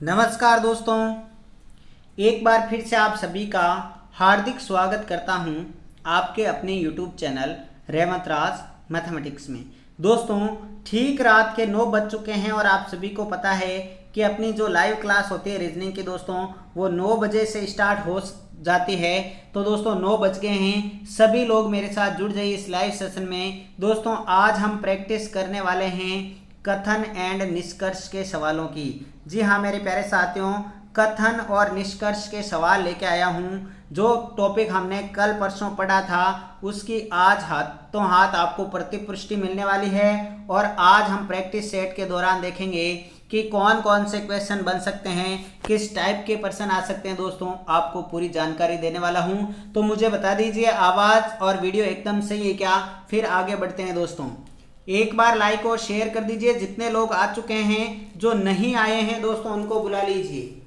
नमस्कार दोस्तों, एक बार फिर से आप सभी का हार्दिक स्वागत करता हूं आपके अपने YouTube चैनल रहमत राज मैथमेटिक्स में। दोस्तों, ठीक रात के 9 बज चुके हैं और आप सभी को पता है कि अपनी जो लाइव क्लास होती है रीजनिंग की दोस्तों, वो 9 बजे से स्टार्ट हो जाती है। तो दोस्तों 9 बज गए हैं, सभी लोग मेरे साथ जुड़ जाइए इस लाइव सेशन में। दोस्तों आज हम प्रैक्टिस करने वाले हैं कथन एंड निष्कर्ष के सवालों की। जी हाँ मेरे प्यारे साथियों, कथन और निष्कर्ष के सवाल लेके आया हूँ। जो टॉपिक हमने कल परसों पढ़ा था उसकी आज हाथों हाथ आपको प्रतिपुष्टि मिलने वाली है और आज हम प्रैक्टिस सेट के दौरान देखेंगे कि कौन कौन से क्वेश्चन बन सकते हैं, किस टाइप के प्रश्न आ सकते हैं। दोस्तों आपको पूरी जानकारी देने वाला हूँ, तो मुझे बता दीजिए आवाज़ और वीडियो एकदम सही है क्या, फिर आगे बढ़ते हैं। दोस्तों एक बार लाइक और शेयर कर दीजिए। जितने लोग आ चुके हैं, जो नहीं आए हैं दोस्तों उनको बुला लीजिए,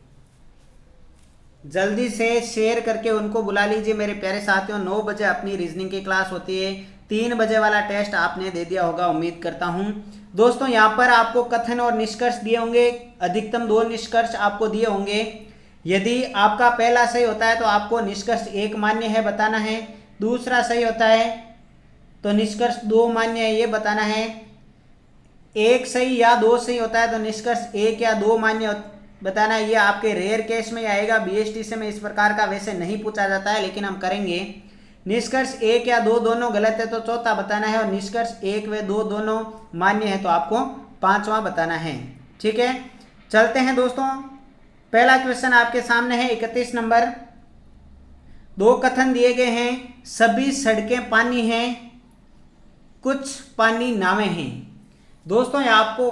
जल्दी से शेयर करके उनको बुला लीजिए मेरे प्यारे साथियों। 9 बजे अपनी रीजनिंग की क्लास होती है, 3 बजे वाला टेस्ट आपने दे दिया होगा उम्मीद करता हूं। दोस्तों यहाँ पर आपको कथन और निष्कर्ष दिए होंगे, अधिकतम 2 निष्कर्ष आपको दिए होंगे। यदि आपका पहला सही होता है तो आपको निष्कर्ष 1 मान्य है बताना है, दूसरा सही होता है तो निष्कर्ष 2 मान्य है ये बताना है, 1 सही या 2 सही होता है तो निष्कर्ष 1 या 2 मान्य बताना है। ये आपके रेयर केस में आएगा, BSTC में इस प्रकार का वैसे नहीं पूछा जाता है, लेकिन हम करेंगे। निष्कर्ष 1 या 2 दोनों गलत है तो चौथा बताना है, और निष्कर्ष 1 व 2 दोनों मान्य है तो आपको 5वां बताना है। ठीक है, चलते हैं दोस्तों। पहला क्वेश्चन आपके सामने है 31 नंबर। 2 कथन दिए गए हैं, सभी सड़कें पानी हैं, कुछ पानी नावें हैं। दोस्तों ये आपको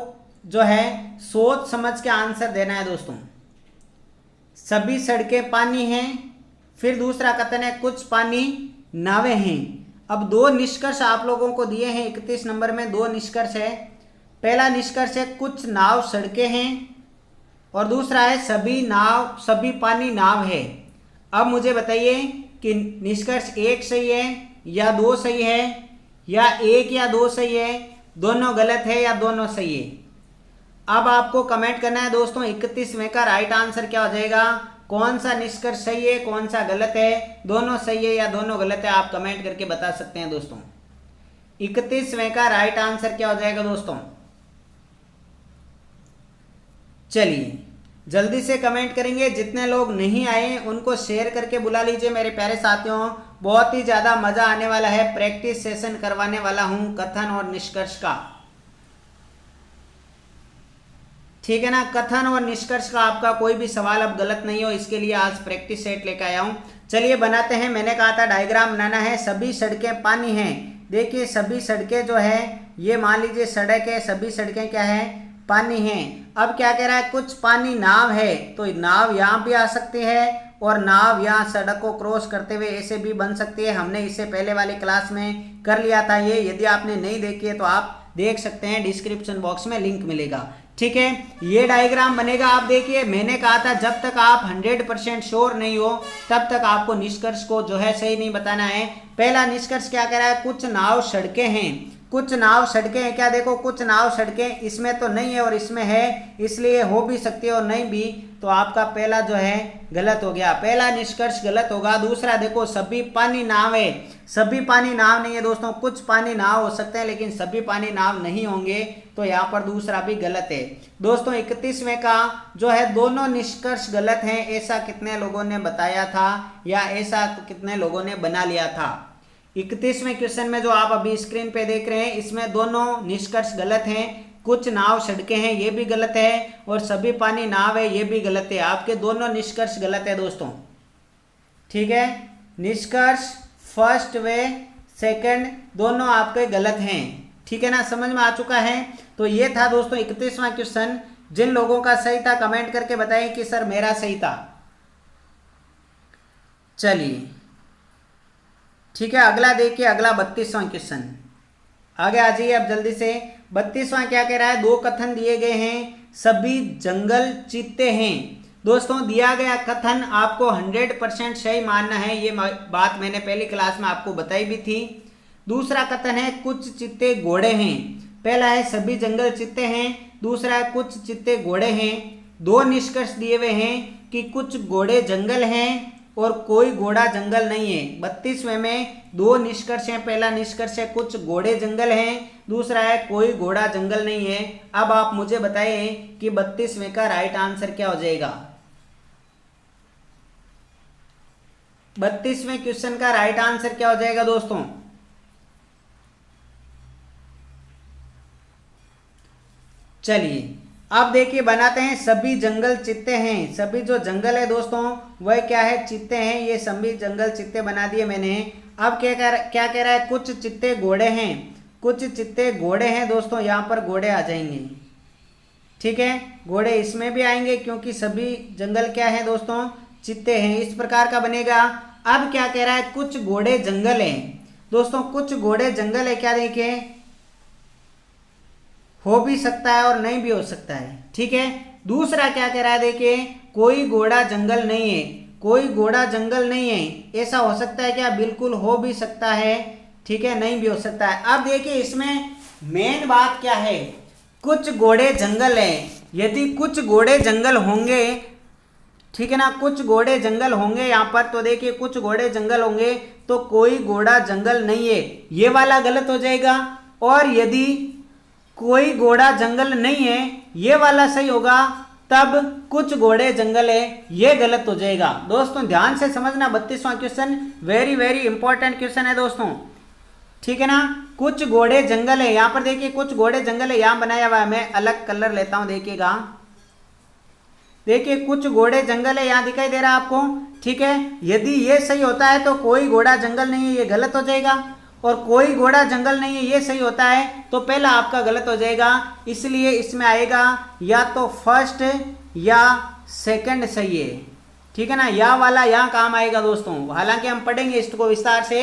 जो है सोच समझ के आंसर देना है। दोस्तों सभी सड़कें पानी हैं, फिर दूसरा कथन है कुछ पानी नावें हैं। अब 2 निष्कर्ष आप लोगों को दिए हैं 31 नंबर में, 2 निष्कर्ष है। पहला निष्कर्ष है कुछ नाव सड़कें हैं, और दूसरा है सभी पानी नाव है। अब मुझे बताइए कि निष्कर्ष 1 सही है या 2 सही है, या 1 या 2 सही है, दोनों गलत है या दोनों सही है। अब आपको कमेंट करना है दोस्तों 31वें का राइट आंसर क्या हो जाएगा, कौन सा निष्कर्ष सही है, कौन सा गलत है, दोनों सही है या दोनों गलत है, आप कमेंट करके बता सकते हैं। दोस्तों 31वें का राइट आंसर क्या हो जाएगा दोस्तों, चलिए जल्दी से कमेंट करेंगे। जितने लोग नहीं आए उनको शेयर करके बुला लीजिए मेरे प्यारे साथियों। बहुत ही ज़्यादा मज़ा आने वाला है, प्रैक्टिस सेशन करवाने वाला हूं कथन और निष्कर्ष का। ठीक है ना, कथन और निष्कर्ष का आपका कोई भी सवाल अब गलत नहीं हो, इसके लिए आज प्रैक्टिस सेट लेकर आया हूं। चलिए बनाते हैं। मैंने कहा था डायग्राम बनाना है, सभी सड़कें पानी हैं। देखिए सभी सड़कें जो है ये मान लीजिए सड़क है, सभी सड़कें क्या है, पानी हैं। अब क्या कह रहा है, कुछ पानी नाव है, तो नाव यहाँ भी आ सकती है और नाव यहाँ सड़क को क्रॉस करते हुए ऐसे भी बन सकती है। हमने इससे पहले वाली क्लास में कर लिया था ये, यदि आपने नहीं देखी है तो आप देख सकते हैं, डिस्क्रिप्शन बॉक्स में लिंक मिलेगा। ठीक है, ये डायग्राम बनेगा। आप देखिए मैंने कहा था जब तक आप 100% श्योर नहीं हो तब तक आपको निष्कर्ष को जो है सही नहीं बताना है। पहला निष्कर्ष क्या कह रहा है, कुछ नाव सड़कें हैं। कुछ नाव सड़कें हैं क्या, देखो कुछ नाव सड़कें इसमें तो नहीं है और इसमें है, इसलिए हो भी सकती है और नहीं भी, तो आपका पहला जो है गलत हो गया, पहला निष्कर्ष गलत होगा। दूसरा देखो सभी पानी नाव है, सभी पानी नाव नहीं है दोस्तों, कुछ पानी नाव हो सकते हैं लेकिन सभी पानी नाव नहीं होंगे, तो यहाँ पर दूसरा भी गलत है। दोस्तों 31वें का जो है दोनों निष्कर्ष गलत हैं, ऐसा कितने लोगों ने बताया था या ऐसा कितने लोगों ने बना लिया था। 31वें क्वेश्चन में जो आप अभी स्क्रीन पे देख रहे हैं इसमें दोनों निष्कर्ष गलत हैं। कुछ नाव सड़कें हैं ये भी गलत है, और सभी पानी नाव है ये भी गलत है। आपके दोनों निष्कर्ष गलत है दोस्तों। ठीक है, निष्कर्ष फर्स्ट व सेकंड दोनों आपके गलत हैं। ठीक है ना, समझ में आ चुका है। तो ये था दोस्तों 31वां क्वेश्चन। जिन लोगों का सही था कमेंट करके बताइए कि सर मेरा सही था। चलिए ठीक है, अगला देखिए, अगला 32वां क्वेश्चन। आगे आ जाइए अब जल्दी से। 32वां क्या कह रहा है, 2 कथन दिए गए हैं, सभी जंगल चीते हैं। दोस्तों दिया गया कथन आपको 100% सही मानना है, ये बात मैंने पहली क्लास में आपको बताई भी थी। दूसरा कथन है कुछ चीते घोड़े हैं। पहला है सभी जंगल चीते हैं, दूसरा है कुछ चीते घोड़े हैं। दो निष्कर्ष दिए हुए हैं कि कुछ घोड़े जंगल हैं और कोई घोड़ा जंगल नहीं है। 32वें में दो निष्कर्ष हैं। पहला निष्कर्ष है कुछ घोड़े जंगल हैं, दूसरा है कोई घोड़ा जंगल नहीं है। अब आप मुझे बताइए कि 32वें का राइट आंसर क्या हो जाएगा। 32वें क्वेश्चन का राइट आंसर क्या हो जाएगा दोस्तों। चलिए अब देखिए बनाते हैं। सभी जंगल चित्ते हैं। सभी जो जंगल है दोस्तों वह क्या है, चित्ते हैं। ये सभी जंगल चित्ते बना दिए मैंने। अब क्या कह रहा है, कुछ चित्ते घोड़े हैं। कुछ चित्ते घोड़े हैं दोस्तों, यहाँ पर घोड़े आ जाएंगे। ठीक है, घोड़े इसमें भी आएंगे क्योंकि सभी जंगल क्या है दोस्तों, चित्ते हैं। इस प्रकार का बनेगा। अब क्या कह रहा है, कुछ घोड़े जंगल हैं दोस्तों। कुछ घोड़े जंगल है, क्या देखिए, हो भी सकता है और नहीं भी हो सकता है। ठीक है, दूसरा क्या कह रहा है, देखिए कोई घोड़ा जंगल नहीं है। कोई घोड़ा जंगल नहीं है, ऐसा हो सकता है क्या, बिल्कुल हो भी सकता है। ठीक है, नहीं भी हो सकता है। अब देखिए इसमें मेन बात क्या है, कुछ घोड़े जंगल है। यदि कुछ घोड़े जंगल होंगे, ठीक है ना, कुछ घोड़े जंगल होंगे यहाँ पर, तो देखिए कुछ घोड़े जंगल होंगे तो कोई घोड़ा जंगल नहीं है, ये वाला गलत हो जाएगा। और यदि कोई घोड़ा जंगल नहीं है, ये वाला सही होगा। तब कुछ घोड़े जंगल है, ये गलत हो जाएगा। दोस्तों ध्यान से समझना, 32वां question very very important question है दोस्तों। ठीक है ना, कुछ घोड़े जंगल है। यहाँ पर देखिए कुछ घोड़े जंगल है, यहाँ बनाया हुआ है। मैं अलग कलर लेता हूं, देखिएगा। देखिए कुछ घोड़े जंगल है, यहाँ दिखाई दे रहा है आपको। ठीक है, यदि ये सही होता है तो कोई घोड़ा जंगल नहीं है, ये गलत हो जाएगा। और कोई घोड़ा जंगल नहीं है, ये सही होता है, तो पहला आपका गलत हो जाएगा। इसलिए इसमें आएगा या तो फर्स्ट या सेकंड सही है। ठीक है ना, या वाला यहाँ काम आएगा दोस्तों। हालांकि हम पढ़ेंगे इसको विस्तार से।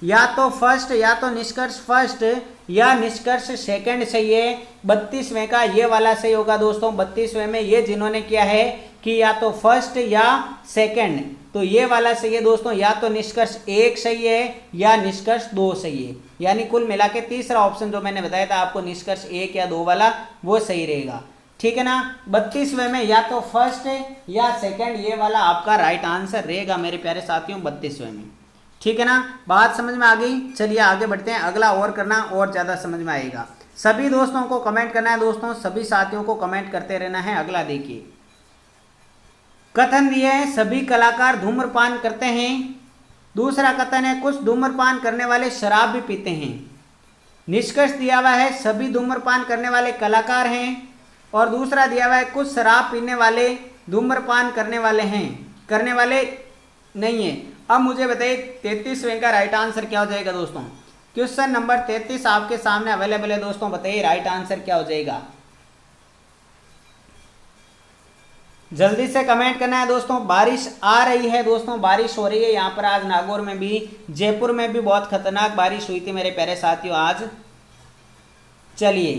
या तो फर्स्ट, या तो निष्कर्ष फर्स्ट या निष्कर्ष सेकंड सही है। 32वें का ये वाला सही होगा दोस्तों। 32वें में ये जिन्होंने किया है कि या तो फर्स्ट या सेकंड, तो ये वाला सही है दोस्तों। या तो निष्कर्ष 1 सही है या निष्कर्ष 2 सही है। यानी कुल मिला के तीसरा ऑप्शन जो मैंने बताया था आपको, निष्कर्ष 1 या 2 वाला, वो सही रहेगा। ठीक है ना, 32वें में या तो फर्स्ट या सेकंड, ये वाला आपका राइट आंसर रहेगा मेरे प्यारे साथियों 32वें में। ठीक है ना, बात समझ में आ गई। चलिए आगे बढ़ते हैं, अगला और करना और ज़्यादा समझ में आएगा। सभी दोस्तों को कमेंट करना है दोस्तों, सभी साथियों को कमेंट करते रहना है। अगला देखिए, कथन दिए हैं सभी कलाकार धूम्रपान करते हैं। दूसरा कथन है कुछ धूम्रपान करने वाले शराब भी पीते हैं। निष्कर्ष दिया हुआ है सभी धूम्रपान करने वाले कलाकार हैं। और दूसरा दिया हुआ है कुछ शराब पीने वाले धूम्रपान करने वाले हैं, करने वाले नहीं है। अब मुझे बताइए 33वें का राइट आंसर क्या हो जाएगा दोस्तों। क्वेश्चन नंबर 33 आपके सामने अवेलेबल है दोस्तों। बताइए राइट आंसर क्या हो जाएगा। जल्दी से कमेंट करना है दोस्तों। बारिश आ रही है दोस्तों, बारिश हो रही है यहाँ पर। आज नागौर में भी, जयपुर में भी बहुत खतरनाक बारिश हुई थी मेरे प्यारे साथियों आज। चलिए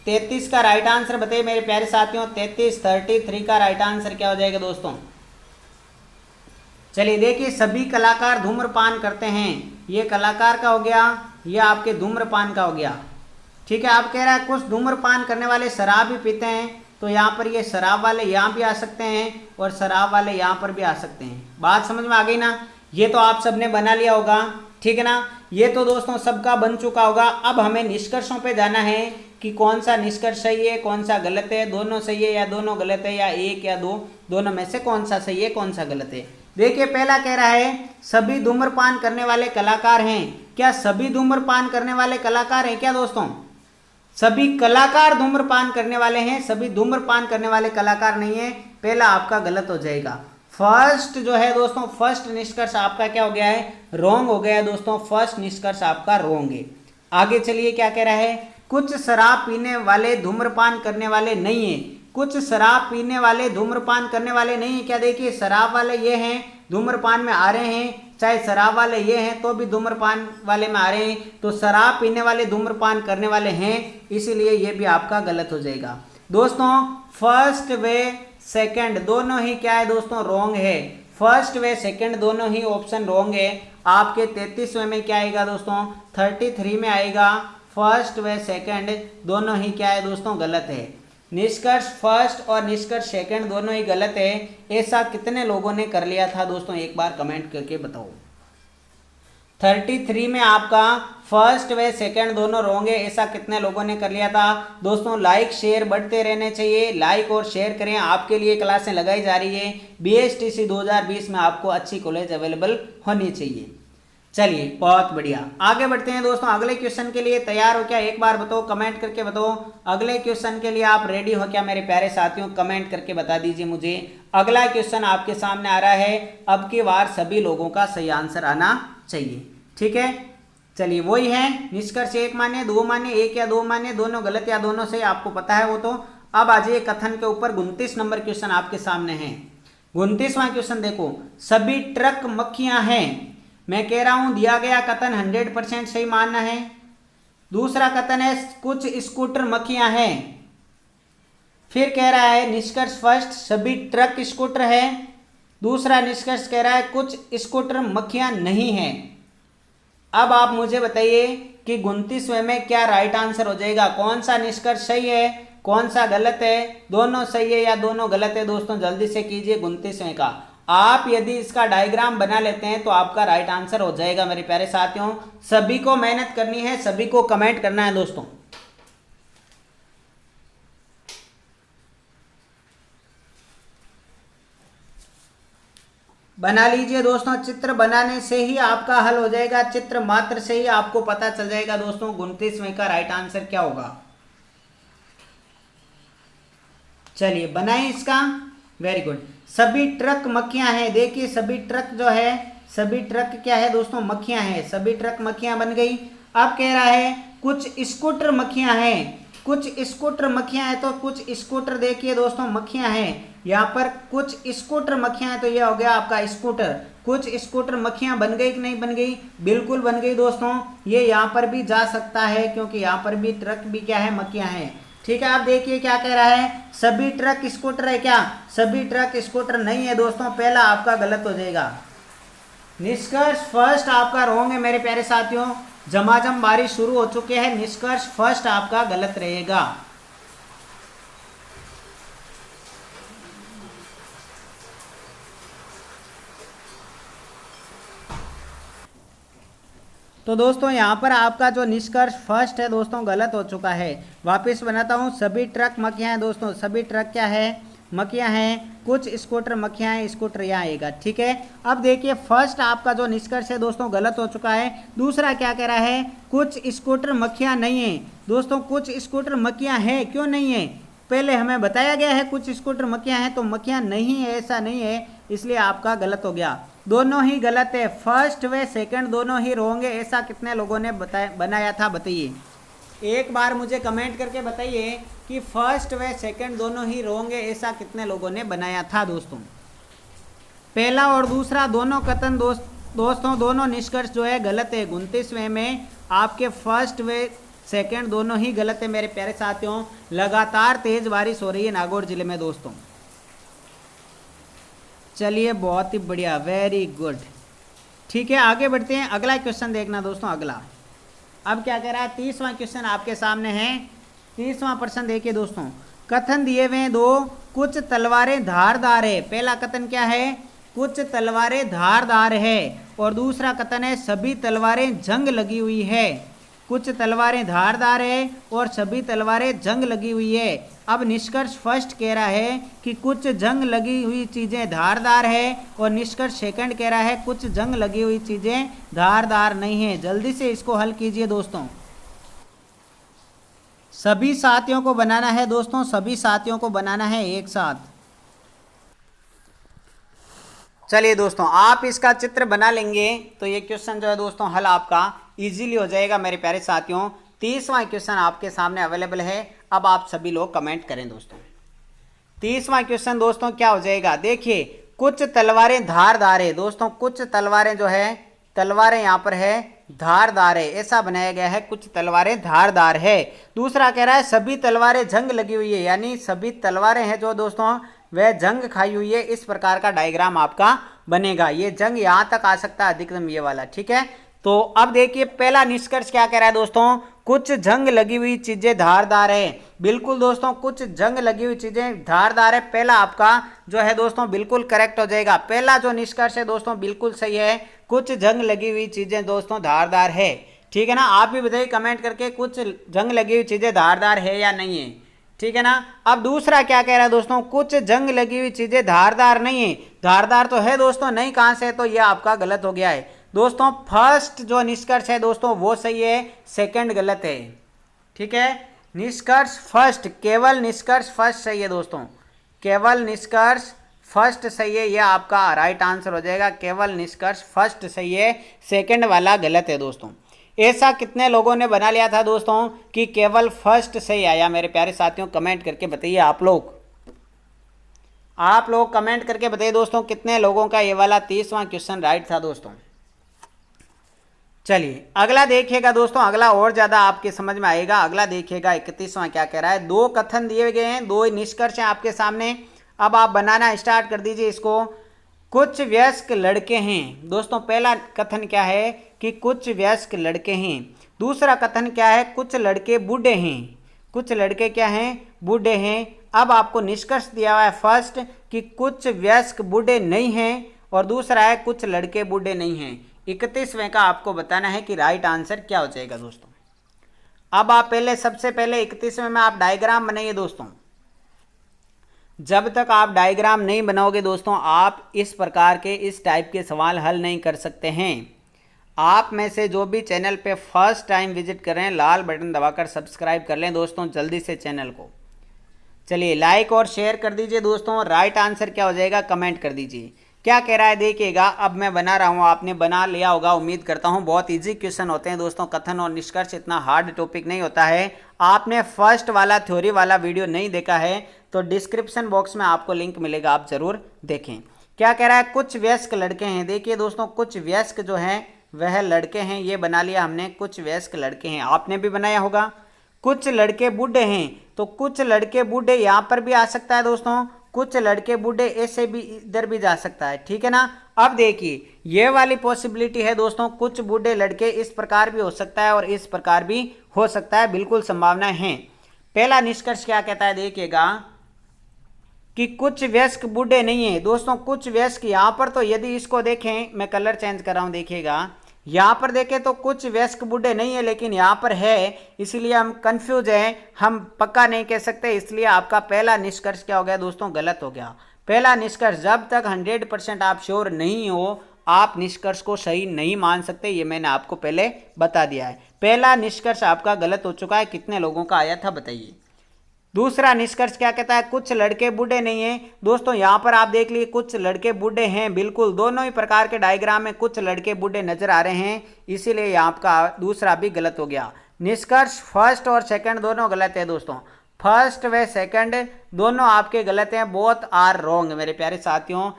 33 का राइट आंसर बताइए मेरे प्यारे साथियों। 33 का राइट आंसर क्या हो जाएगा दोस्तों। चलिए देखिए, सभी कलाकार धूम्रपान करते हैं, ये कलाकार का हो गया, ये आपके धूम्रपान का हो गया। ठीक है, आप कह रहा है कुछ धूम्रपान करने वाले शराब भी पीते हैं, तो यहाँ पर ये शराब वाले यहाँ भी आ सकते हैं और शराब वाले यहाँ पर भी आ सकते हैं। बात समझ में आ गई ना, ये तो आप सबने बना लिया होगा। ठीक है ना, ये तो दोस्तों सबका बन चुका होगा। अब हमें निष्कर्षों पे जाना है कि कौन सा निष्कर्ष सही है, कौन सा गलत है, दोनों सही है या दोनों गलत है, या एक या दो, दोनों में से कौन सा सही है कौन सा गलत है। देखिए पहला कह रहा है सभी धूम्रपान करने वाले कलाकार हैं। क्या सभी धूम्रपान करने वाले कलाकार हैं क्या दोस्तों? सभी कलाकार धूम्रपान करने वाले हैं, सभी धूम्रपान करने वाले कलाकार नहीं है। पहला आपका गलत हो जाएगा। फर्स्ट जो है दोस्तों, फर्स्ट निष्कर्ष आपका क्या हो गया है, रॉन्ग हो गया है दोस्तों। फर्स्ट निष्कर्ष आपका रॉन्ग है। आगे चलिए क्या कह रहा है, कुछ शराब पीने वाले धूम्रपान करने वाले नहीं है। कुछ शराब पीने वाले धूम्रपान करने वाले नहीं है। क्या देखिए, शराब वाले ये हैं, धूम्रपान में आ रहे हैं, चाहे शराब वाले ये हैं तो भी धूम्रपान वाले में आ रहे हैं, तो शराब पीने वाले धूम्रपान करने वाले हैं, इसीलिए ये भी आपका गलत हो जाएगा। दोस्तों फर्स्ट वे सेकंड दोनों ही क्या है दोस्तों, रॉन्ग है। फर्स्ट वे सेकंड दोनों ही ऑप्शन रॉन्ग है। आपके 33वें में क्या आएगा दोस्तों, 33 में आएगा। फर्स्ट व सेकंड दोनों ही क्या है दोस्तों, गलत है। निष्कर्ष फर्स्ट और निष्कर्ष सेकंड दोनों ही गलत है, ऐसा कितने लोगों ने कर लिया था दोस्तों, एक बार कमेंट करके बताओ। 33 में आपका फर्स्ट व सेकंड दोनों रॉन्ग है, ऐसा कितने लोगों ने कर लिया था दोस्तों। लाइक शेयर बढ़ते रहने चाहिए, लाइक और शेयर करें, आपके लिए क्लासें लगाई जा रही है। BSTC 2020 में आपको अच्छी कॉलेज अवेलेबल होनी चाहिए। चलिए बहुत बढ़िया, आगे बढ़ते हैं दोस्तों। अगले क्वेश्चन के लिए तैयार हो क्या, एक बार बताओ, कमेंट करके बताओ। अगले क्वेश्चन के लिए आप रेडी हो क्या मेरे प्यारे साथियों, कमेंट करके बता दीजिए मुझे। अगला क्वेश्चन आपके सामने आ रहा है, अब की बार सभी लोगों का सही आंसर आना चाहिए, ठीक है। चलिए वही है, निष्कर्ष एक मान्य, दो मान्य, एक या दो मान्य, दोनों गलत या दोनों सही, आपको पता है वो तो। अब आ जाइए कथन के ऊपर। 29 नंबर क्वेश्चन आपके सामने है। 29वां क्वेश्चन देखो, सभी ट्रक मक्खियां हैं। मैं कह रहा हूं दिया गया कथन 100% सही मानना है। दूसरा कथन है कुछ स्कूटर मक्खियां हैं। फिर कह रहा है निष्कर्ष फर्स्ट सभी ट्रक स्कूटर है। दूसरा निष्कर्ष कह रहा है कुछ स्कूटर मक्खियां नहीं है। अब आप मुझे बताइए कि 29वें में क्या राइट आंसर हो जाएगा, कौन सा निष्कर्ष सही है, कौन सा गलत है, दोनों सही है या दोनों गलत है दोस्तों, जल्दी से कीजिए 29वें का। आप यदि इसका डायग्राम बना लेते हैं तो आपका राइट आंसर हो जाएगा मेरे प्यारे साथियों। सभी को मेहनत करनी है, सभी को कमेंट करना है दोस्तों। बना लीजिए दोस्तों, चित्र बनाने से ही आपका हल हो जाएगा, चित्र मात्र से ही आपको पता चल जाएगा दोस्तों 29वें का राइट आंसर क्या होगा। चलिए बनाइए इसका, वेरी गुड। सभी ट्रक मक्खियां हैं, देखिए सभी ट्रक जो है, सभी ट्रक क्या है दोस्तों, मक्खियां हैं, सभी ट्रक मक्खियां बन गई। अब कह रहा है कुछ स्कूटर मक्खियां हैं, कुछ स्कूटर मक्खियां हैं, तो कुछ स्कूटर देखिए दोस्तों मक्खियां हैं, यहाँ पर कुछ स्कूटर मक्खियां हैं, तो यह हो गया आपका स्कूटर। कुछ स्कूटर मक्खियां बन गई कि नहीं बन गई, बिल्कुल बन गई दोस्तों। ये यहाँ पर भी जा सकता है क्योंकि यहाँ पर भी ट्रक भी क्या है, मक्खियां हैं, ठीक है। आप देखिए क्या कह रहा है, सभी ट्रक स्कूटर है क्या, सभी ट्रक स्कूटर नहीं है दोस्तों, पहला आपका गलत हो जाएगा। निष्कर्ष फर्स्ट आपका रॉन्ग है मेरे प्यारे साथियों, झमाझम बारिश शुरू हो चुके हैं, निष्कर्ष फर्स्ट आपका गलत रहेगा। तो दोस्तों यहाँ पर आपका जो निष्कर्ष फर्स्ट है दोस्तों गलत हो चुका है। वापस बनाता हूँ, सभी ट्रक मक्खियाँ हैं दोस्तों, सभी ट्रक क्या है, मक्खियाँ हैं। कुछ स्कूटर मक्खियाँ हैं, स्कूटर यहाँ आएगा, ठीक है। अब देखिए फर्स्ट आपका जो निष्कर्ष है दोस्तों गलत हो चुका है। दूसरा क्या कह रहा है, कुछ स्कूटर मक्खियाँ नहीं है दोस्तों, कुछ स्कूटर मक्खियाँ हैं, क्यों नहीं है, पहले हमें बताया गया है कुछ स्कूटर मक्खियाँ हैं, तो मक्खियाँ नहीं है, ऐसा नहीं है, इसलिए आपका गलत हो गया। दोनों ही गलत है, फर्स्ट व सेकंड दोनों ही रॉन्ग है, ऐसा कितने लोगों ने बनाया था बताइए। एक बार मुझे कमेंट करके बताइए कि फर्स्ट व सेकंड दोनों ही रॉन्ग है, ऐसा कितने लोगों ने बनाया था दोस्तों। पहला और दूसरा दोनों कथन दोस्तों दोनों निष्कर्ष जो है गलत है। 29वें में आपके फर्स्ट व सेकंड दोनों ही गलत है मेरे प्यारे साथियों। लगातार तेज बारिश हो रही है नागौर जिले में दोस्तों। चलिए बहुत ही बढ़िया, वेरी गुड, ठीक है। आगे बढ़ते हैं, अगला क्वेश्चन देखना दोस्तों। अगला अब क्या कह रहा है, 30वां क्वेश्चन आपके सामने है। 30वां प्रश्न देखिए दोस्तों, कथन दिए हुए हैं दो, कुछ तलवारें धारदार है। पहला कथन क्या है, कुछ तलवारें धारदार है, और दूसरा कथन है सभी तलवारें जंग लगी हुई है। कुछ तलवारें धारदार है और सभी तलवारें जंग लगी हुई है। अब निष्कर्ष फर्स्ट कह रहा है कि कुछ जंग लगी हुई चीज़ें धारदार है, और निष्कर्ष सेकंड कह रहा है कुछ जंग लगी हुई चीज़ें धारदार नहीं है। जल्दी से इसको हल कीजिए दोस्तों। सभी साथियों को बनाना है दोस्तों, सभी साथियों को बनाना है एक साथ। चलिए दोस्तों, आप इसका चित्र बना लेंगे तो ये क्वेश्चन जो है दोस्तों हल आपका इजीली हो जाएगा मेरे प्यारे साथियों। 30वां क्वेश्चन आपके सामने अवेलेबल है, अब आप सभी लोग कमेंट करें दोस्तों। 30वां क्वेश्चन दोस्तों क्या हो जाएगा, देखिए कुछ तलवारें धारदार है दोस्तों, कुछ तलवारें जो है, तलवारें यहाँ पर है धारदार है, ऐसा बनाया गया है, कुछ तलवारें धारदार है। दूसरा कह रहा है सभी तलवारें जंग लगी हुई है, यानी सभी तलवारें हैं जो दोस्तों वह जंग खाई हुई है। इस प्रकार का डायग्राम आपका बनेगा, ये जंग यहाँ तक आ सकता है अधिकतम ये वाला, ठीक है। तो अब देखिए पहला निष्कर्ष क्या कह रहा है दोस्तों, कुछ जंग लगी हुई चीजें धारदार है। बिल्कुल दोस्तों, कुछ जंग लगी हुई चीजें धारदार है। पहला आपका जो है दोस्तों बिल्कुल करेक्ट हो जाएगा। पहला जो निष्कर्ष है दोस्तों बिल्कुल सही है, कुछ जंग लगी हुई चीजें दोस्तों धारदार है। ठीक है ना, आप भी बताइए कमेंट करके कुछ जंग लगी हुई चीजें धारदार है या नहीं है। ठीक है ना। अब दूसरा क्या कह रहा है दोस्तों, कुछ जंग लगी हुई चीजें धारदार नहीं है। धारदार तो है दोस्तों, नहीं कहां से है, तो यह आपका गलत हो गया है दोस्तों। फर्स्ट जो निष्कर्ष है दोस्तों वो सही है, सेकंड गलत है। ठीक है, निष्कर्ष फर्स्ट, केवल निष्कर्ष फर्स्ट सही है दोस्तों, केवल निष्कर्ष फर्स्ट सही है, यह आपका राइट आंसर हो जाएगा। केवल निष्कर्ष फर्स्ट सही है, सेकंड वाला गलत है दोस्तों। ऐसा कितने लोगों ने बना लिया था दोस्तों कि केवल फर्स्ट सही आया? मेरे प्यारे साथियों कमेंट करके बताइए। आप लोग कमेंट करके बताइए दोस्तों, कितने लोगों का ये वाला 30वां क्वेश्चन राइट था दोस्तों। चलिए अगला देखिएगा दोस्तों, अगला और ज्यादा आपके समझ में आएगा। अगला देखिएगा 31वां क्या कह रहा है। दो कथन दिए गए हैं, दो निष्कर्ष हैं आपके सामने। अब आप बनाना स्टार्ट कर दीजिए इसको। कुछ वयस्क लड़के हैं दोस्तों, पहला कथन क्या है कि कुछ वयस्क लड़के हैं। दूसरा कथन क्या है, कुछ लड़के बूढ़े हैं। कुछ लड़के क्या हैं, बूढ़े हैं। अब आपको निष्कर्ष दिया हुआ है फर्स्ट कि कुछ वयस्क बूढ़े नहीं हैं, और दूसरा है कुछ लड़के बूढ़े नहीं हैं। 31वें का आपको बताना है कि राइट आंसर क्या हो जाएगा दोस्तों। अब आप सबसे पहले 31वें में आप डायग्राम बनाइए दोस्तों। जब तक आप डायग्राम नहीं बनाओगे दोस्तों, आप इस प्रकार के इस टाइप के सवाल हल नहीं कर सकते हैं। आप में से जो भी चैनल पे फर्स्ट टाइम विजिट कर रहे हैं, लाल बटन दबाकर सब्सक्राइब कर लें दोस्तों जल्दी से चैनल को। चलिए लाइक और शेयर कर दीजिए दोस्तों। राइट आंसर क्या हो जाएगा कमेंट कर दीजिए। क्या कह रहा है देखिएगा, अब मैं बना रहा हूँ, आपने बना लिया होगा उम्मीद करता हूँ। बहुत इजी क्वेश्चन होते हैं दोस्तों, कथन और निष्कर्ष इतना हार्ड टॉपिक नहीं होता है। आपने फर्स्ट वाला थ्योरी वाला वीडियो नहीं देखा है तो डिस्क्रिप्शन बॉक्स में आपको लिंक मिलेगा, आप जरूर देखें। क्या कह रहा है, कुछ वयस्क लड़के हैं। देखिए दोस्तों, कुछ वयस्क जो हैं वह लड़के हैं, ये बना लिया हमने, कुछ वयस्क लड़के हैं, आपने भी बनाया होगा। कुछ लड़के बूढ़े हैं, तो कुछ लड़के बूढ़े यहाँ पर भी आ सकता है दोस्तों, कुछ लड़के बूढ़े ऐसे भी इधर भी जा सकता है। ठीक है ना। अब देखिए ये वाली पॉसिबिलिटी है दोस्तों, कुछ बूढ़े लड़के इस प्रकार भी हो सकता है और इस प्रकार भी हो सकता है, बिल्कुल संभावनाएं हैं। पहला निष्कर्ष क्या कहता है देखिएगा कि कुछ वयस्क बूढ़े नहीं है दोस्तों। कुछ वयस्क यहाँ पर, तो यदि इसको देखें, मैं कलर चेंज कर रहा हूँ, देखिएगा यहाँ पर देखें तो कुछ वयस्क बूढ़े नहीं है, लेकिन यहाँ पर है, इसलिए हम कंफ्यूज हैं, हम पक्का नहीं कह सकते। इसलिए आपका पहला निष्कर्ष क्या हो गया दोस्तों, गलत हो गया। पहला निष्कर्ष, जब तक 100% आप श्योर नहीं हो, आप निष्कर्ष को सही नहीं मान सकते, ये मैंने आपको पहले बता दिया है। पहला निष्कर्ष आपका गलत हो चुका है। कितने लोगों का आया था बताइए। दूसरा निष्कर्ष क्या कहता है, कुछ लड़के बूढ़े नहीं हैं दोस्तों। यहाँ पर आप देख लीजिए कुछ लड़के बूढ़े हैं, बिल्कुल दोनों ही प्रकार के डायग्राम में कुछ लड़के बूढ़े नजर आ रहे हैं, इसीलिए यहाँ का दूसरा भी गलत हो गया। निष्कर्ष फर्स्ट और सेकंड दोनों गलत है दोस्तों। फर्स्ट व सेकंड दोनों आपके गलत हैं, बोथ आर रॉन्ग मेरे प्यारे साथियों।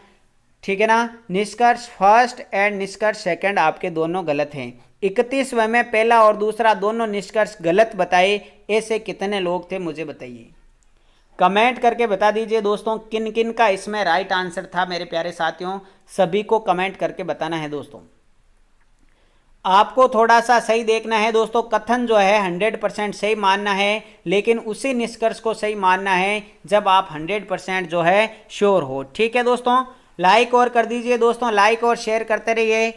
ठीक है ना। निष्कर्ष फर्स्ट एंड निष्कर्ष सेकंड आपके दोनों गलत हैं। 31वें में पहला और दूसरा दोनों निष्कर्ष गलत बताए। ऐसे कितने लोग थे मुझे बताइए, कमेंट करके बता दीजिए दोस्तों, किन किन का इसमें राइट आंसर था मेरे प्यारे साथियों। सभी को कमेंट करके बताना है दोस्तों। आपको थोड़ा सा सही देखना है दोस्तों। कथन जो है 100% सही मानना है, लेकिन उसी निष्कर्ष को सही मानना है जब आप 100% जो है श्योर हो। ठीक है दोस्तों, लाइक और कर दीजिए दोस्तों, लाइक और शेयर करते रहिए।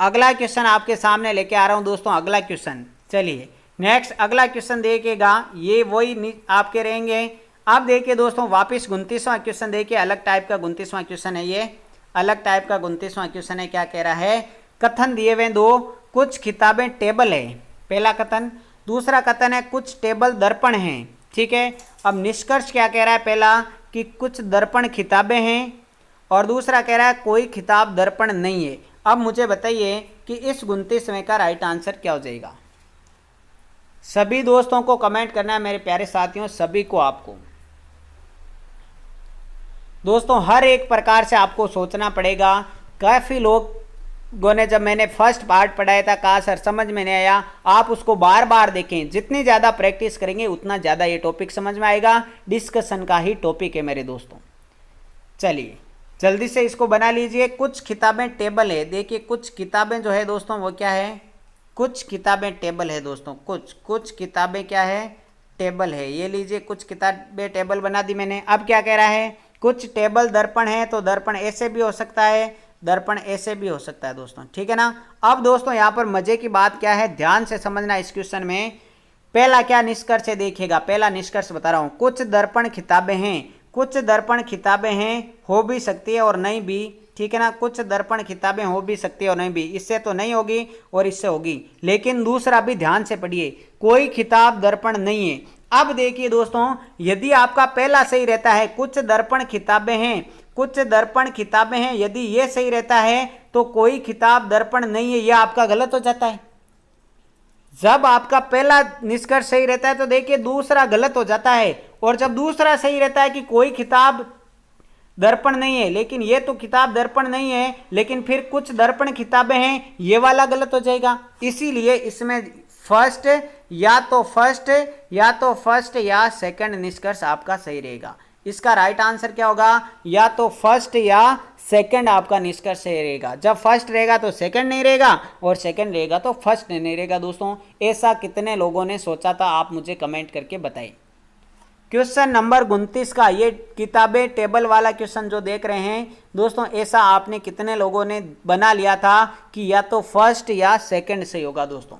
अगला क्वेश्चन आपके सामने लेके आ रहा हूं दोस्तों, अगला क्वेश्चन। चलिए नेक्स्ट अगला क्वेश्चन देखिएगा, ये वही आपके रहेंगे। अब देखिए दोस्तों, वापस 29वां क्वेश्चन देखिए, अलग टाइप का 29वां क्वेश्चन है, ये अलग टाइप का 29वां क्वेश्चन है। क्या कह रहा है, कथन दिए हुए दो, कुछ किताबें टेबल है, पहला कथन। दूसरा कथन है कुछ टेबल दर्पण हैं। ठीक है। अब निष्कर्ष क्या कह रहा है, पहला कि कुछ दर्पण किताबें हैं, और दूसरा कह रहा है कोई किताब दर्पण नहीं है। अब मुझे बताइए कि इस 29वें का राइट आंसर क्या हो जाएगा। सभी दोस्तों को कमेंट करना है मेरे प्यारे साथियों, सभी को, आपको दोस्तों हर एक प्रकार से आपको सोचना पड़ेगा। काफ़ी लोगों ने, जब मैंने फर्स्ट पार्ट पढ़ाया था, कहा सर समझ में नहीं आया, आप उसको बार बार देखें। जितनी ज़्यादा प्रैक्टिस करेंगे उतना ज़्यादा ये टॉपिक समझ में आएगा। डिस्कशन का ही टॉपिक है मेरे दोस्तों। चलिए जल्दी से इसको बना लीजिए। कुछ किताबें टेबल है, देखिए कुछ किताबें जो है दोस्तों वो क्या है, कुछ किताबें टेबल है दोस्तों, कुछ किताबें क्या है, टेबल है। ये लीजिए कुछ किताबें टेबल बना दी मैंने। अब क्या कह रहा है, कुछ टेबल दर्पण है, तो दर्पण ऐसे भी हो सकता है, दर्पण ऐसे भी हो सकता है दोस्तों, ठीक है ना। अब दोस्तों यहाँ पर मजे की बात क्या है, ध्यान से समझना इस क्वेश्चन में। पहला क्या निष्कर्ष है देखिएगा, पहला निष्कर्ष बता रहा हूं, कुछ दर्पण किताबें हैं, कुछ दर्पण किताबें हैं, हो भी सकती है और नहीं भी, ठीक है ना। कुछ दर्पण किताबें हो भी सकती है और नहीं भी, इससे तो नहीं होगी और इससे होगी। लेकिन दूसरा भी ध्यान से पढ़िए, कोई किताब दर्पण नहीं है। अब देखिए दोस्तों, यदि आपका पहला सही रहता है, कुछ दर्पण किताबें हैं, कुछ दर्पण किताबें हैं, यदि ये सही रहता है तो कोई किताब दर्पण नहीं है, यह आपका गलत हो जाता है। जब आपका पहला निष्कर्ष सही रहता है तो देखिए दूसरा गलत हो जाता है, और जब दूसरा सही रहता है कि कोई किताब दर्पण नहीं है, लेकिन ये तो किताब दर्पण नहीं है, लेकिन फिर कुछ दर्पण किताबें हैं, ये वाला गलत हो जाएगा। इसीलिए इसमें फर्स्ट या सेकंड निष्कर्ष आपका सही रहेगा। इसका राइट आंसर क्या होगा, या तो फर्स्ट या सेकंड आपका निष्कर्ष सही रहेगा। जब फर्स्ट रहेगा तो सेकंड नहीं रहेगा, और सेकंड रहेगा तो फर्स्ट नहीं रहेगा दोस्तों। ऐसा कितने लोगों ने सोचा था, आप मुझे कमेंट करके बताइए। क्वेश्चन नंबर 29 का, ये किताबें टेबल वाला क्वेश्चन जो देख रहे हैं दोस्तों, ऐसा आपने कितने लोगों ने बना लिया था कि या तो फर्स्ट या सेकंड सही होगा दोस्तों।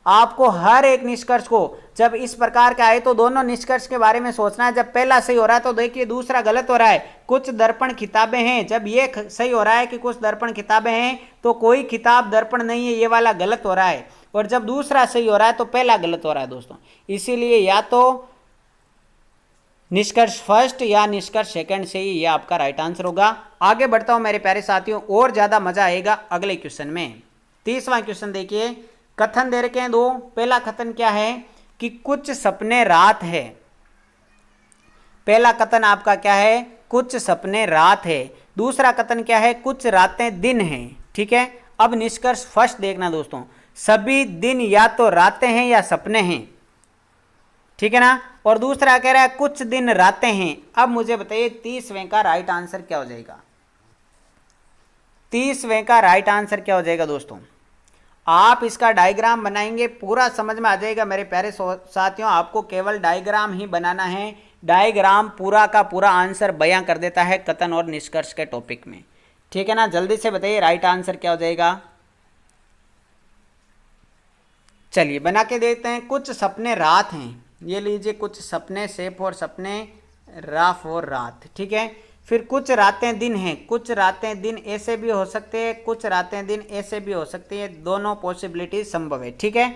आपको हर एक निष्कर्ष को जब इस प्रकार का आए तो दोनों निष्कर्ष के बारे में सोचना है। जब पहला सही हो रहा है तो देखिए दूसरा गलत हो रहा है, कुछ दर्पण किताबें हैं, जब ये सही हो रहा है कि कुछ दर्पण किताबें हैं तो कोई किताब दर्पण नहीं है, ये वाला गलत हो रहा है। और जब दूसरा सही हो रहा है तो पहला गलत हो रहा है दोस्तों। इसीलिए या तो निष्कर्ष फर्स्ट या निष्कर्ष सेकंड से ही ये आपका राइट आंसर होगा। आगे बढ़ता हूं मेरे प्यारे साथियों, और ज्यादा मजा आएगा अगले क्वेश्चन में। 30वां क्वेश्चन देखिए, कथन दे रखे हैं दो। पहला कथन क्या है कि कुछ सपने रात है। पहला कथन आपका क्या है, कुछ सपने रात है। दूसरा कथन क्या है, कुछ रातें दिन हैं, ठीक है। अब निष्कर्ष फर्स्ट देखना दोस्तों, सभी दिन या तो रातें हैं या सपने हैं, ठीक है ना। और दूसरा कह रहा है कुछ दिन रातें हैं। अब मुझे बताइए 30वें का राइट आंसर क्या हो जाएगा, 30वें का राइट आंसर क्या हो जाएगा दोस्तों। आप इसका डायग्राम बनाएंगे, पूरा समझ में आ जाएगा मेरे प्यारे साथियों। आपको केवल डायग्राम ही बनाना है, डायग्राम पूरा का पूरा आंसर बयां कर देता है कथन और निष्कर्ष के टॉपिक में, ठीक है ना। जल्दी से बताइए राइट आंसर क्या हो जाएगा। चलिए बना के देखते हैं। कुछ सपने रात हैं, ये लीजिए, कुछ सपने सेफ और सपने राफ और रात, ठीक है। फिर कुछ रातें दिन हैं, कुछ रातें दिन ऐसे भी हो सकते हैं, कुछ रातें दिन ऐसे भी हो सकती है, दोनों पॉसिबिलिटी संभव है, ठीक है।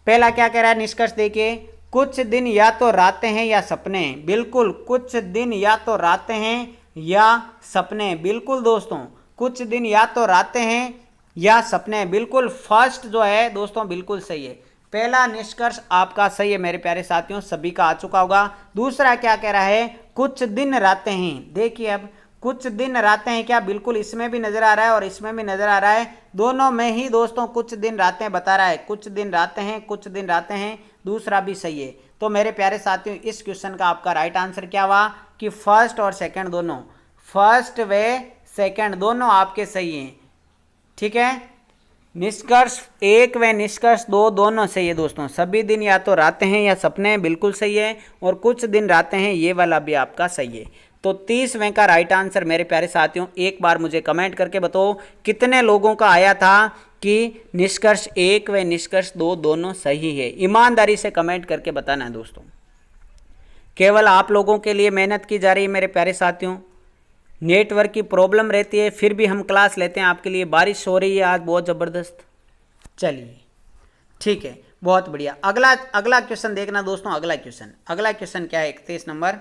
पहला क्या कह रहा है निष्कर्ष देखिए, कुछ दिन या तो रातें हैं या सपने। बिल्कुल, कुछ दिन या तो रातें हैं या सपने, बिल्कुल दोस्तों, कुछ दिन या तो रातें हैं या सपने, बिल्कुल। फर्स्ट जो है दोस्तों बिल्कुल सही है, पहला निष्कर्ष आपका सही है मेरे प्यारे साथियों, सभी का आ चुका होगा। दूसरा क्या कह रहा है, कुछ दिन रातें हैं। देखिए अब कुछ दिन रातें हैं क्या, बिल्कुल इसमें भी नजर आ रहा है और इसमें भी नजर आ रहा है, दोनों में ही दोस्तों कुछ दिन रातें बता रहा है, कुछ दिन रातें हैं, कुछ दिन रातें हैं, दूसरा भी सही है। तो मेरे प्यारे साथियों इस क्वेश्चन का आपका राइट आंसर क्या हुआ कि फर्स्ट और सेकंड दोनों, फर्स्ट व सेकंड दोनों आपके सही हैं, ठीक है। निष्कर्ष एक व निष्कर्ष दो दोनों सही है दोस्तों। सभी दिन या तो रातें हैं या सपने हैं, बिल्कुल सही है, और कुछ दिन रातें हैं, ये वाला भी आपका सही है। तो 30वें का राइट आंसर मेरे प्यारे साथियों, एक बार मुझे कमेंट करके बताओ कितने लोगों का आया था कि निष्कर्ष एक व निष्कर्ष दो दोनों सही है। ईमानदारी से कमेंट करके बताना है दोस्तों, केवल आप लोगों के लिए मेहनत की जा रही है मेरे प्यारे साथियों। नेटवर्क की प्रॉब्लम रहती है, फिर भी हम क्लास लेते हैं आपके लिए। बारिश हो रही है आज बहुत ज़बरदस्त। चलिए ठीक है, बहुत बढ़िया। अगला क्वेश्चन देखना दोस्तों। अगला क्वेश्चन क्या है, 31 नंबर।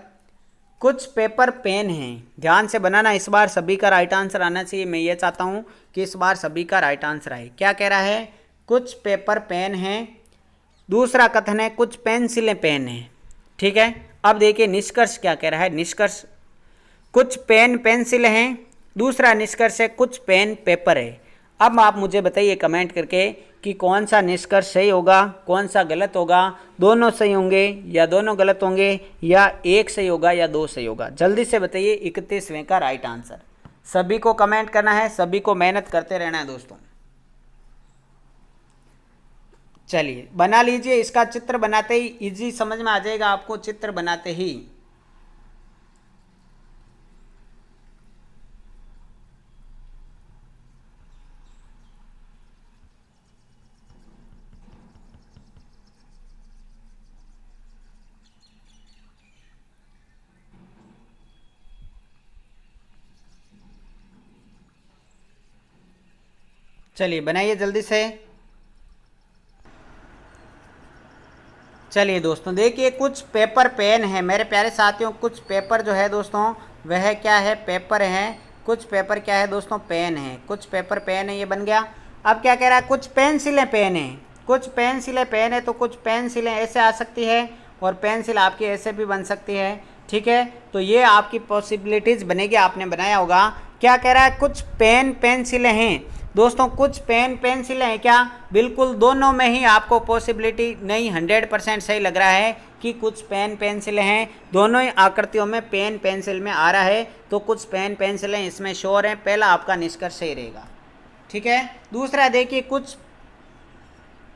कुछ पेपर पेन हैं, ध्यान से बनाना, इस बार सभी का राइट आंसर आना चाहिए। मैं ये चाहता हूँ कि इस बार सभी का राइट आंसर आए। क्या कह रहा है, कुछ पेपर पेन हैं। दूसरा कथन है कुछ पेंसिलें पेन हैं, ठीक है। अब देखिए निष्कर्ष क्या कह रहा है, निष्कर्ष कुछ पेन पेंसिल हैं। दूसरा निष्कर्ष है कुछ पेन पेपर है। अब आप मुझे बताइए कमेंट करके कि कौन सा निष्कर्ष सही होगा, कौन सा गलत होगा। दोनों सही होंगे या दोनों गलत होंगे, या एक सही होगा या दो सही होगा। जल्दी से बताइए 31वें का राइट आंसर। सभी को कमेंट करना है, सभी को मेहनत करते रहना है दोस्तों। चलिए बना लीजिए, इसका चित्र बनाते ही इजी समझ में आ जाएगा आपको, चित्र बनाते ही। चलिए बनाइए जल्दी से। चलिए दोस्तों देखिए, कुछ पेपर पेन है मेरे प्यारे साथियों, कुछ पेपर जो है दोस्तों वह क्या है, पेपर है। कुछ पेपर क्या है दोस्तों, पेन है। कुछ पेपर पेन है, ये बन गया। अब क्या कह रहा है, कुछ पेंसिलें पेन है। कुछ पेंसिलें पेन है, तो कुछ पेंसिलें ऐसे आ सकती है और पेंसिल आपकी ऐसे भी बन सकती है। ठीक है, तो ये आपकी पॉसिबिलिटीज़ बनेगी, आपने बनाया होगा। क्या कह रहा है, कुछ पेन पेंसिलें हैं दोस्तों, कुछ पेन पेंसिलें हैं क्या, बिल्कुल दोनों में ही आपको पॉसिबिलिटी नहीं 100% सही लग रहा है कि कुछ पेन पेंसिलें हैं। दोनों ही आकृतियों में पेन पेंसिल में आ रहा है, तो कुछ पेन पेंसिलें इसमें श्योर हैं। पहला आपका निष्कर्ष सही रहेगा। ठीक है, दूसरा देखिए, कुछ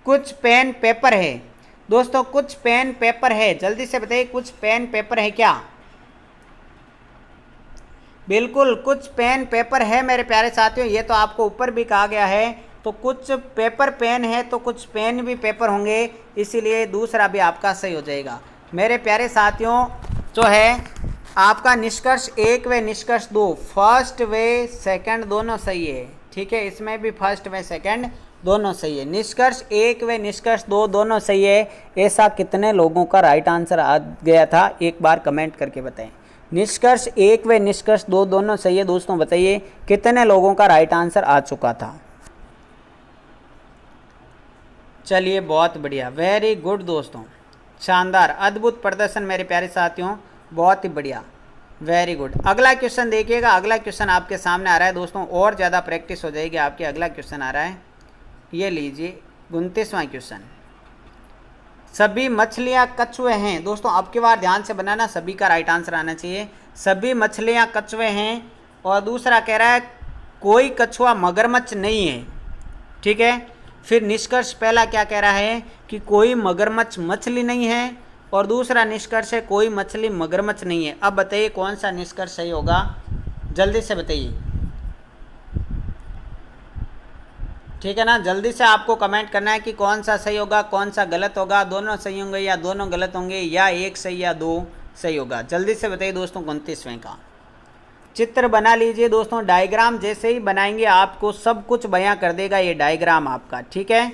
कुछ पेन पेपर है दोस्तों, कुछ पेन पेपर है। जल्दी से बताइए, कुछ पेन पेपर है क्या, बिल्कुल कुछ पेन पेपर है मेरे प्यारे साथियों। ये तो आपको ऊपर भी कहा गया है, तो कुछ पेपर पेन है तो कुछ पेन भी पेपर होंगे, इसीलिए दूसरा भी आपका सही हो जाएगा। मेरे प्यारे साथियों जो है आपका निष्कर्ष 1 व निष्कर्ष 2, फर्स्ट व सेकंड दोनों सही है। ठीक है, इसमें भी फर्स्ट व सेकंड दोनों सही है। निष्कर्ष 1 व निष्कर्ष 2 दोनों सही है। ऐसा कितने लोगों का राइट आंसर आ गया था, एक बार कमेंट करके बताएं। निष्कर्ष 1 व निष्कर्ष 2 दोनों सही है दोस्तों, बताइए कितने लोगों का राइट आंसर आ चुका था। चलिए बहुत बढ़िया, वेरी गुड दोस्तों, शानदार अद्भुत प्रदर्शन मेरे प्यारे साथियों, बहुत ही बढ़िया, वेरी गुड। अगला क्वेश्चन देखिएगा, अगला क्वेश्चन आपके सामने आ रहा है दोस्तों, और ज़्यादा प्रैक्टिस हो जाएगी आपकी। अगला क्वेश्चन आ रहा है, ये लीजिए 29वां क्वेश्चन। सभी मछलियाँ कछुए हैं दोस्तों, अब की बार ध्यान से बनाना, सभी का राइट आंसर आना चाहिए। सभी मछलियाँ कछुए हैं, और दूसरा कह रहा है कोई कछुआ मगरमच्छ नहीं है। ठीक है, फिर निष्कर्ष पहला क्या कह रहा है कि कोई मगरमच्छ मछली नहीं है, और दूसरा निष्कर्ष है कोई मछली मगरमच्छ नहीं है। अब बताइए कौन सा निष्कर्ष सही होगा, जल्दी से बताइए। ठीक है ना, जल्दी से आपको कमेंट करना है कि कौन सा सही होगा, कौन सा गलत होगा, दोनों सही होंगे या दोनों गलत होंगे, या एक सही या दो सही होगा। जल्दी से बताइए दोस्तों। 29वें का चित्र बना लीजिए दोस्तों, डायग्राम जैसे ही बनाएंगे आपको सब कुछ बयां कर देगा ये डायग्राम आपका। ठीक है,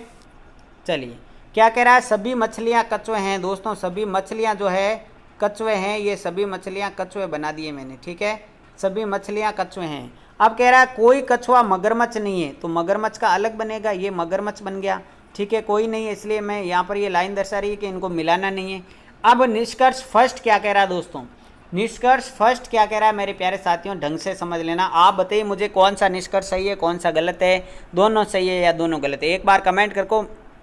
चलिए क्या कह रहा है, सभी मछलियाँ कछुए हैं दोस्तों, सभी मछलियाँ जो है कछुए हैं, ये सभी मछलियाँ कछुए बना दिए मैंने। ठीक है, सभी मछलियाँ कछुए हैं। अब कह रहा है कोई कछुआ मगरमच्छ नहीं है, तो मगरमच्छ का अलग बनेगा, ये मगरमच्छ बन गया। ठीक है, कोई नहीं है, इसलिए मैं यहाँ पर ये लाइन दर्शा रही है कि इनको मिलाना नहीं है। अब निष्कर्ष फर्स्ट क्या कह रहा है दोस्तों, निष्कर्ष फर्स्ट क्या कह रहा है मेरे प्यारे साथियों, ढंग से समझ लेना। आप बताइए मुझे कौन सा निष्कर्ष सही है, कौन सा गलत है, दोनों सही है या दोनों गलत है। एक बार कमेंट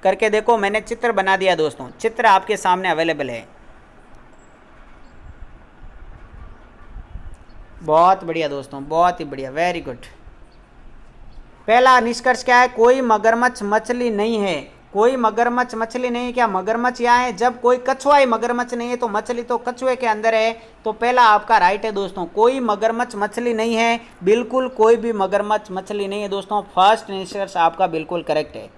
करके देखो, मैंने चित्र बना दिया दोस्तों, चित्र आपके सामने अवेलेबल है। बहुत बढ़िया दोस्तों, बहुत ही बढ़िया, वेरी गुड। पहला निष्कर्ष क्या है, कोई मगरमच्छ मछली नहीं है। कोई मगरमच्छ मछली नहीं है, क्या मगरमच्छ यहाँ है, जब कोई कछुआ ही मगरमच्छ नहीं है तो मछली तो कछुए के अंदर है, तो पहला आपका राइट है दोस्तों, कोई मगरमच्छ मछली नहीं है, बिल्कुल कोई भी मगरमच्छ मछली नहीं है दोस्तों, फर्स्ट निष्कर्ष आपका बिल्कुल करेक्ट है।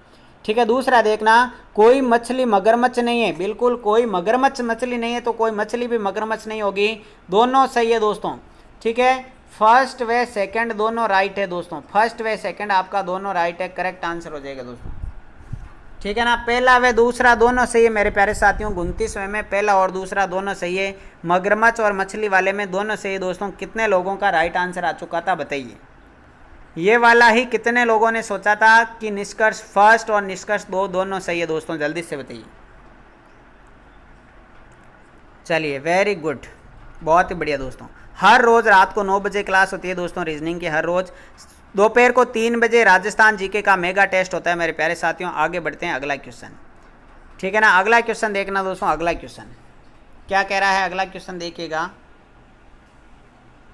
ठीक है, दूसरा देखना, कोई मछली मगरमच्छ नहीं है, बिल्कुल कोई मगरमच्छ मछली नहीं है, तो कोई मछली भी मगरमच्छ नहीं होगी, दोनों सही है दोस्तों। ठीक है, फर्स्ट व सेकंड दोनों राइट है दोस्तों, फर्स्ट व सेकंड आपका दोनों राइट है, करेक्ट आंसर हो जाएगा दोस्तों। ठीक है ना, पहला व दूसरा दोनों सही है मेरे प्यारे साथियों। 29वें में पहला और दूसरा दोनों सही है, मगरमच्छ और मछली वाले में दोनों सही है दोस्तों। कितने लोगों का राइट आंसर आ चुका था बताइए, ये वाला ही कितने लोगों ने सोचा था कि निष्कर्ष फर्स्ट और निष्कर्ष दो दोनों सही है दोस्तों, जल्दी से बताइए। चलिए वेरी गुड, बहुत ही बढ़िया दोस्तों। हर रोज़ रात को 9 बजे क्लास होती है दोस्तों रीजनिंग की, हर रोज़ दोपहर को 3 बजे राजस्थान जीके का मेगा टेस्ट होता है मेरे प्यारे साथियों। आगे बढ़ते हैं, अगला क्वेश्चन। ठीक है ना, अगला क्वेश्चन देखना दोस्तों, अगला क्वेश्चन क्या कह रहा है, अगला क्वेश्चन देखिएगा।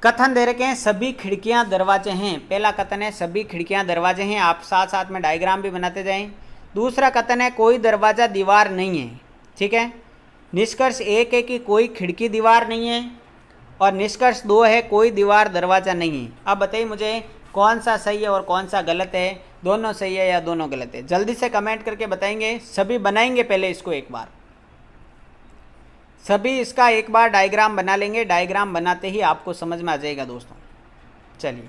कथन दे रखे हैं सभी खिड़कियां दरवाजे हैं, पहला कथन है सभी खिड़कियां दरवाजे हैं, आप साथ साथ में डायग्राम भी बनाते जाएं। दूसरा कथन है कोई दरवाज़ा दीवार नहीं है, ठीक है। निष्कर्ष एक है कि कोई खिड़की दीवार नहीं है, और निष्कर्ष दो है कोई दीवार दरवाज़ा नहीं है। अब बताइए मुझे कौन सा सही है और कौन सा गलत है, दोनों सही है या दोनों गलत है, जल्दी से कमेंट करके बताएंगे। सभी बनाएंगे पहले इसको एक बार, सभी इसका एक बार डायग्राम बना लेंगे। डायग्राम बनाते ही आपको समझ में आ जाएगा दोस्तों। चलिए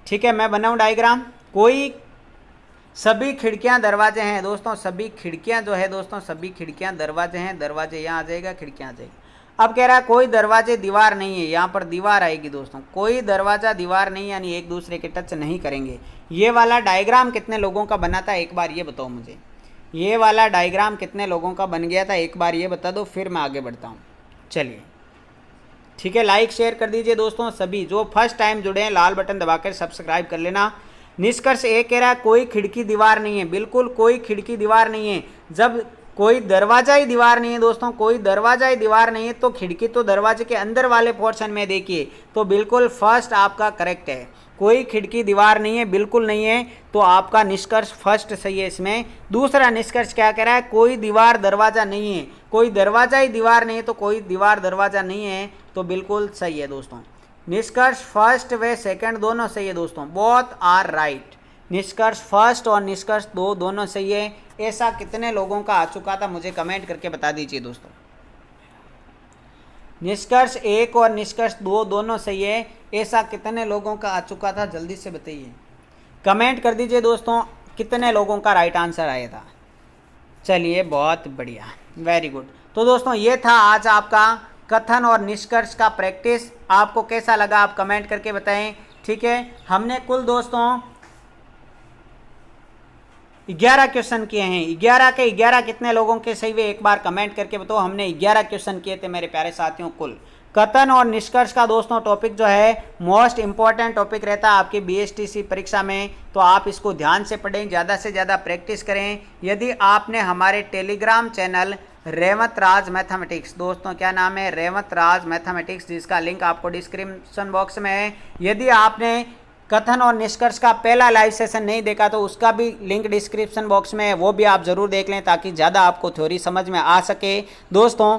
ठीक है, मैं बनाऊं डायग्राम। कोई सभी खिड़कियां दरवाजे हैं दोस्तों, सभी खिड़कियां जो है दोस्तों, सभी खिड़कियां दरवाजे हैं। दरवाजे यहाँ आ जाएगा, खिड़कियां आ जाएगी। अब कह रहा है कोई दरवाजे दीवार नहीं है, यहाँ पर दीवार आएगी दोस्तों। कोई दरवाजा दीवार नहीं, यानी एक दूसरे के टच नहीं करेंगे। ये वाला डायग्राम कितने लोगों का बना था एक बार ये बताओ मुझे। ये वाला डायग्राम कितने लोगों का बन गया था एक बार ये बता दो, फिर मैं आगे बढ़ता हूँ। चलिए ठीक है, लाइक शेयर कर दीजिए दोस्तों। सभी जो फर्स्ट टाइम जुड़े हैं लाल बटन दबाकर सब्सक्राइब कर लेना। निष्कर्ष एक कह रहा है कोई खिड़की दीवार नहीं है, बिल्कुल कोई खिड़की दीवार नहीं है। जब कोई दरवाजा ही दीवार नहीं है दोस्तों, कोई दरवाजा ही दीवार नहीं है, तो खिड़की तो दरवाजे के अंदर वाले पोर्शन में देखिए, तो बिल्कुल फर्स्ट आपका करेक्ट है। कोई खिड़की दीवार नहीं है, बिल्कुल नहीं है, तो आपका निष्कर्ष फर्स्ट सही है इसमें। दूसरा निष्कर्ष क्या कह रहा है, कोई दीवार दरवाजा नहीं है। कोई दरवाजा ही दीवार नहीं है, तो कोई दीवार दरवाजा नहीं है, तो बिल्कुल सही है दोस्तों। निष्कर्ष फर्स्ट व सेकंड दोनों सही है दोस्तों, बोथ आर राइट। निष्कर्ष फर्स्ट और निष्कर्ष दो दोनों सही है। ऐसा कितने लोगों का आ चुका था मुझे कमेंट करके बता दीजिए दोस्तों। निष्कर्ष एक और निष्कर्ष दो दोनों सही है, ऐसा कितने लोगों का आ चुका था जल्दी से बताइए, कमेंट कर दीजिए दोस्तों कितने लोगों का राइट आंसर आया था। चलिए बहुत बढ़िया, वेरी गुड। तो दोस्तों ये था आज आपका कथन और निष्कर्ष का प्रैक्टिस। आपको कैसा लगा आप कमेंट करके बताएं, ठीक है। हमने कुल दोस्तों 11 क्वेश्चन किए हैं। 11 के 11 कितने लोगों के सही हुए एक बार कमेंट करके बताओ। हमने 11 क्वेश्चन किए थे मेरे प्यारे साथियों कुल। कथन और निष्कर्ष का दोस्तों टॉपिक जो है मोस्ट इंपॉर्टेंट टॉपिक रहता है आपकी BSTC परीक्षा में, तो आप इसको ध्यान से पढ़ें, ज़्यादा से ज़्यादा प्रैक्टिस करें। यदि आपने हमारे टेलीग्राम चैनल रेवंत राज मैथमेटिक्स, दोस्तों क्या नाम है, रेवंत राज मैथमेटिक्स, जिसका लिंक आपको डिस्क्रिप्शन बॉक्स में है। यदि आपने कथन और निष्कर्ष का पहला लाइव सेशन नहीं देखा तो उसका भी लिंक डिस्क्रिप्शन बॉक्स में है, वो भी आप ज़रूर देख लें ताकि ज़्यादा आपको थ्योरी समझ में आ सके दोस्तों।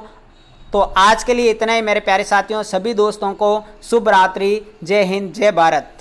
तो आज के लिए इतना ही मेरे प्यारे साथियों। सभी दोस्तों को शुभ रात्रि, जय हिंद, जय भारत।